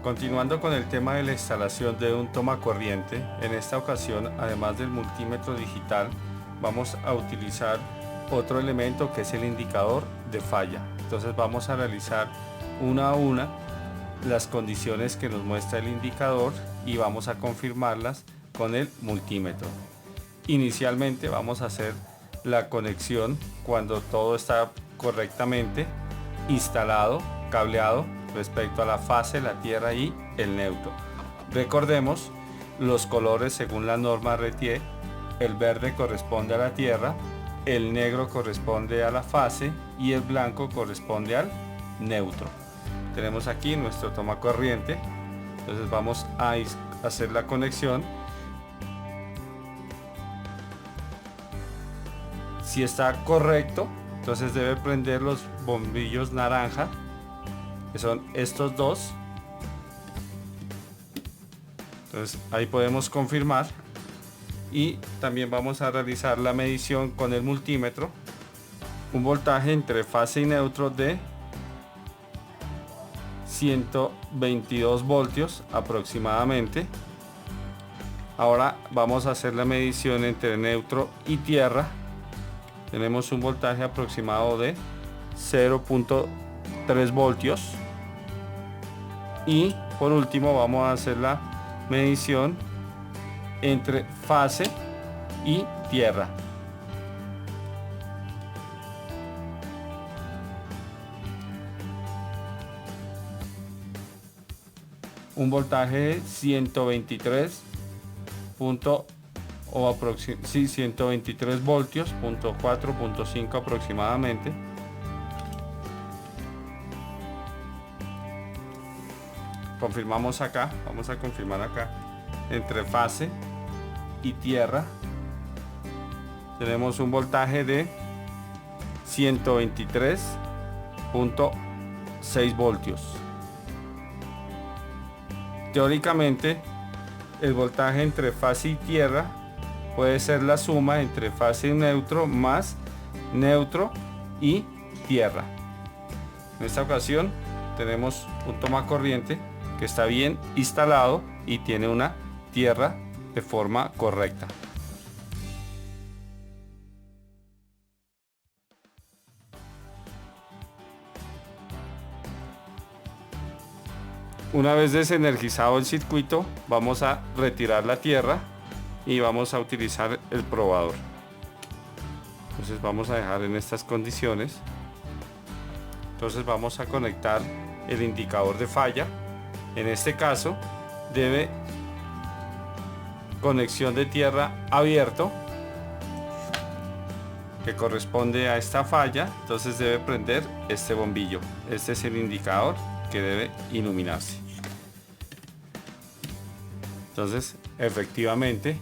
Continuando con el tema de la instalación de un tomacorriente, en esta ocasión, además del multímetro digital, vamos a utilizar otro elemento que es el indicador de falla. Entonces vamos a realizar una a una las condiciones que nos muestra el indicador y vamos a confirmarlas con el multímetro. Inicialmente vamos a hacer la conexión cuando todo está correctamente instalado, cableado respecto a la fase, la tierra y el neutro. Recordemos los colores según la norma RTE: el verde corresponde a la tierra, el negro corresponde a la fase y el blanco corresponde al neutro. Tenemos aquí nuestro tomacorriente, entonces vamos a hacer la conexión. Si está correcto, entonces debe prender los bombillos naranja, que son estos dos. Entonces ahí podemos confirmar, y también vamos a realizar la medición con el multímetro, un voltaje entre fase y neutro de 122 voltios aproximadamente. Ahora vamos a hacer la medición entre neutro y tierra. Tenemos un voltaje aproximado de 0.3 voltios. Y por último vamos a hacer la medición entre fase y tierra. Un voltaje de 123 123 voltios, punto 4.5 aproximadamente. Confirmamos acá, vamos a confirmar acá, entre fase y tierra tenemos un voltaje de 123.6 voltios. Teóricamente, el voltaje entre fase y tierra puede ser la suma entre fase y neutro más neutro y tierra. En esta ocasión tenemos un tomacorriente que está bien instalado y tiene una tierra de forma correcta. Una vez desenergizado el circuito, vamos a retirar la tierra y vamos a utilizar el probador. Entonces vamos a dejar en estas condiciones. Entonces vamos a conectar el indicador de falla. En este caso debe conexión de tierra abierto, que corresponde a esta falla. Entonces debe prender este bombillo. Este es el indicador que debe iluminarse. Entonces efectivamente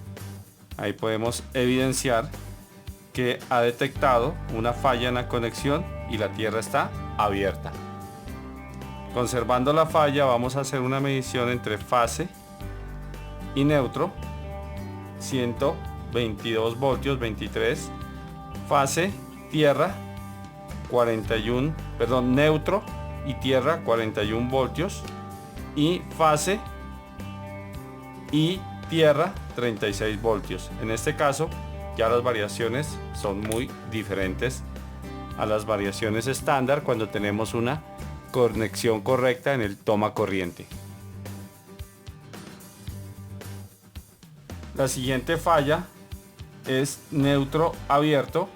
ahí podemos evidenciar que ha detectado una falla en la conexión y la tierra está abierta. Conservando la falla, vamos a hacer una medición entre fase y neutro. 122 voltios, 23. Fase, tierra, 41, perdón, neutro y tierra, 41 voltios. Y fase y tierra, 36 voltios. En este caso, ya las variaciones son muy diferentes a las variaciones estándar cuando tenemos una conexión correcta en el tomacorriente. La siguiente falla es neutro abierto.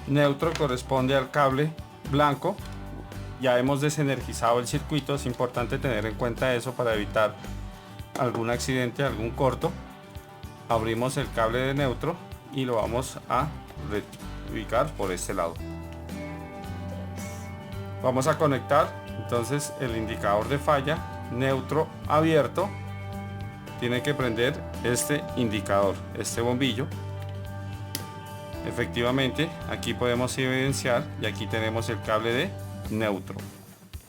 Neutro corresponde al cable blanco. Ya hemos desenergizado el circuito, es importante tener en cuenta eso para evitar algún accidente, algún corto. Abrimos el cable de neutro y lo vamos a ubicar por este lado. Vamos a conectar entonces el indicador de falla. Neutro abierto, tiene que prender este indicador, este bombillo. Efectivamente aquí podemos evidenciar, y aquí tenemos el cable de neutro.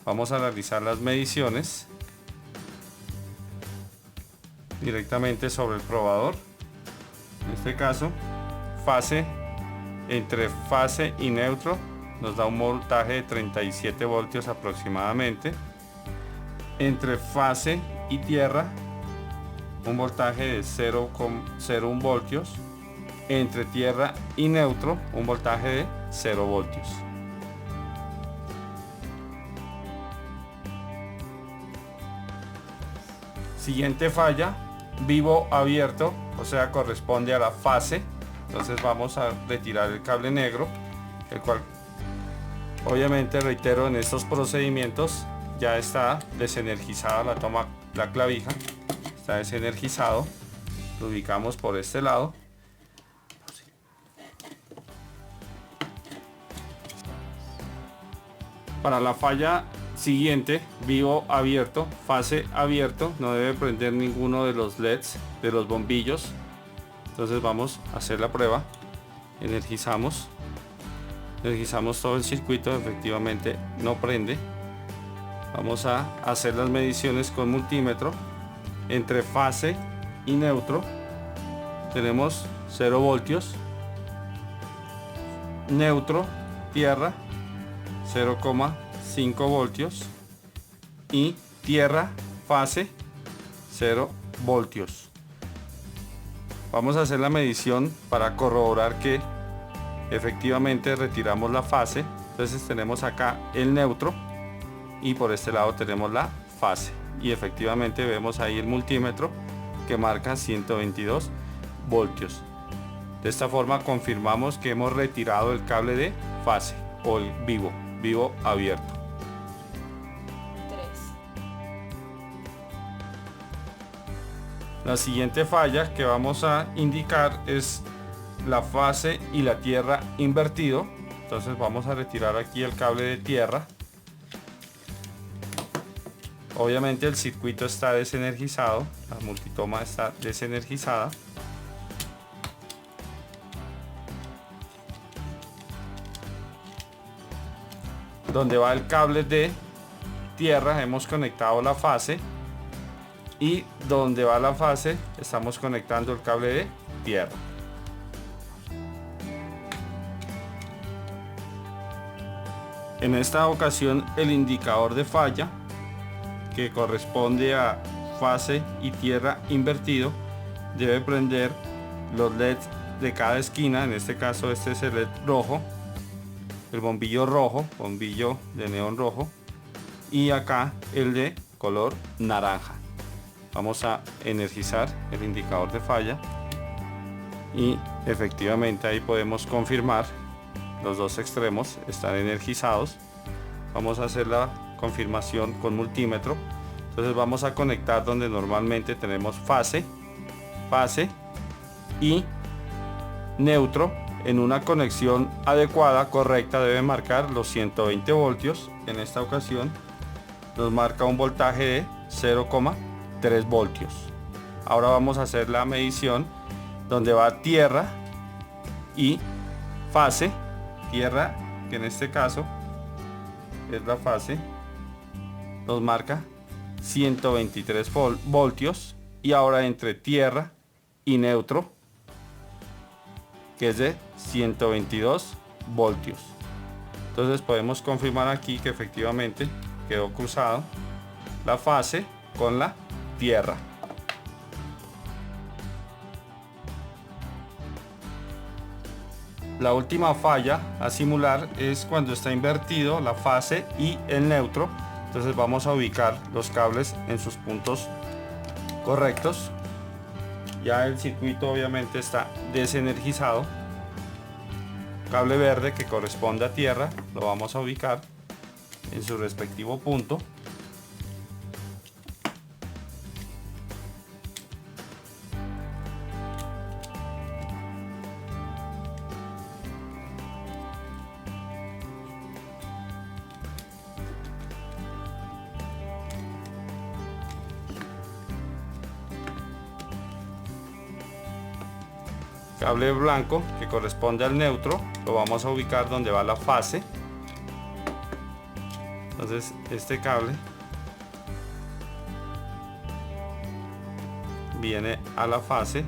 Vamos a realizar las mediciones directamente sobre el probador. En este caso, fase, entre fase y neutro nos da un voltaje de 37 voltios aproximadamente. Entre fase y tierra un voltaje de 0,01 voltios. Entre tierra y neutro un voltaje de 0 voltios. Siguiente falla, vivo abierto, o sea, corresponde a la fase. Entonces vamos a retirar el cable negro, el cual obviamente, reitero, en estos procedimientos ya está desenergizada la clavija, está desenergizado. Lo ubicamos por este lado. Para la falla siguiente, vivo abierto, fase abierto, no debe prender ninguno de los LEDs de los bombillos. Entonces vamos a hacer la prueba. Energizamos todo el circuito, efectivamente no prende. Vamos a hacer las mediciones con multímetro. Entre fase y neutro tenemos 0 voltios. Neutro, tierra, 0,5 voltios. Y tierra, fase, 0 voltios. Vamos a hacer la medición para corroborar que efectivamente retiramos la fase. Entonces tenemos acá el neutro y por este lado tenemos la fase, y efectivamente vemos ahí el multímetro que marca 122 voltios. De esta forma confirmamos que hemos retirado el cable de fase o el vivo abierto. 3. La siguiente falla que vamos a indicar es la fase y la tierra invertido. Entonces vamos a retirar aquí el cable de tierra. Obviamente el circuito está desenergizado, la multitoma está desenergizada. Donde va el cable de tierra hemos conectado la fase, y donde va la fase estamos conectando el cable de tierra. En esta ocasión el indicador de falla, que corresponde a fase y tierra invertido, debe prender los LEDs de cada esquina. En este caso este es el LED rojo, el bombillo rojo, bombillo de neón rojo, y acá el de color naranja. Vamos a energizar el indicador de falla y efectivamente ahí podemos confirmar los dos extremos están energizados. Vamos a hacer la confirmación con multímetro. Entonces vamos a conectar donde normalmente tenemos fase y neutro. En una conexión adecuada, correcta, debe marcar los 120 voltios. En esta ocasión nos marca un voltaje de 0,3 voltios. Ahora vamos a hacer la medición donde va tierra y fase. Tierra, que en este caso es la fase, nos marca 123 voltios, y ahora entre tierra y neutro, que es de 122 voltios. Entonces podemos confirmar aquí que efectivamente quedó cruzado la fase con la tierra. La última falla a simular es cuando está invertido la fase y el neutro. Entonces vamos a ubicar los cables en sus puntos correctos. Ya el circuito obviamente está desenergizado. Cable verde que corresponde a tierra lo vamos a ubicar en su respectivo punto. Cable blanco que corresponde al neutro lo vamos a ubicar donde va la fase. Entonces este cable viene a la fase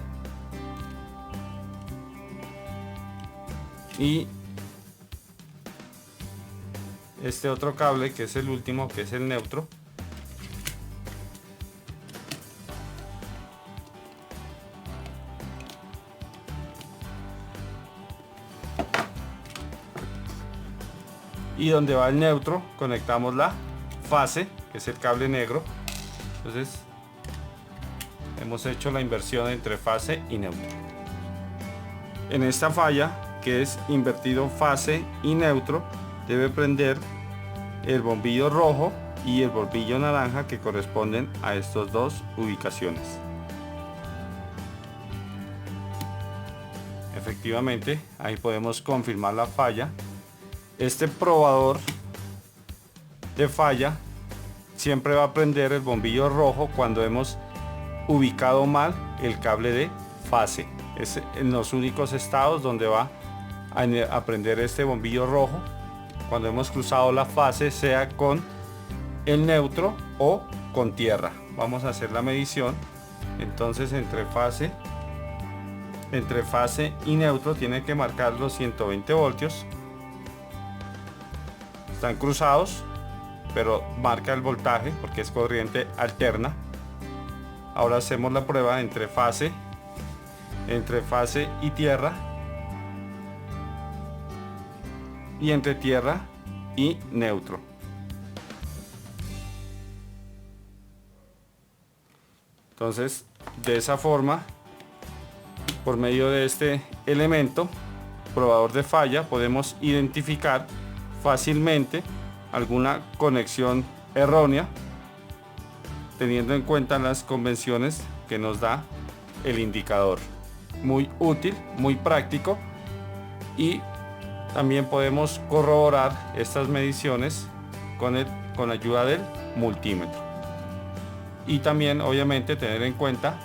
y este otro cable, que es el último, que es el neutro, y donde va el neutro conectamos la fase, que es el cable negro. Entonces hemos hecho la inversión entre fase y neutro. En esta falla, que es invertido fase y neutro, debe prender el bombillo rojo y el bombillo naranja, que corresponden a estas dos ubicaciones. Efectivamente, ahí podemos confirmar la falla. Este probador de falla siempre va a prender el bombillo rojo cuando hemos ubicado mal el cable de fase. Es en los únicos estados donde va a prender este bombillo rojo, cuando hemos cruzado la fase, sea con el neutro o con tierra. Vamos a hacer la medición. Entonces entre fase y neutro tiene que marcar los 120 voltios. Están cruzados, pero marca el voltaje porque es corriente alterna. Ahora hacemos la prueba entre fase y tierra, y entre tierra y neutro. Entonces, de esa forma, por medio de este elemento probador de falla, podemos identificar fácilmente alguna conexión errónea, teniendo en cuenta las convenciones que nos da el indicador. Muy útil, muy práctico, y también podemos corroborar estas mediciones con la ayuda del multímetro. Y también, obviamente, tener en cuenta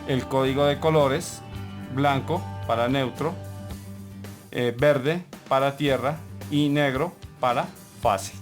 el código de colores: blanco para neutro, verde para tierra y negro para fase.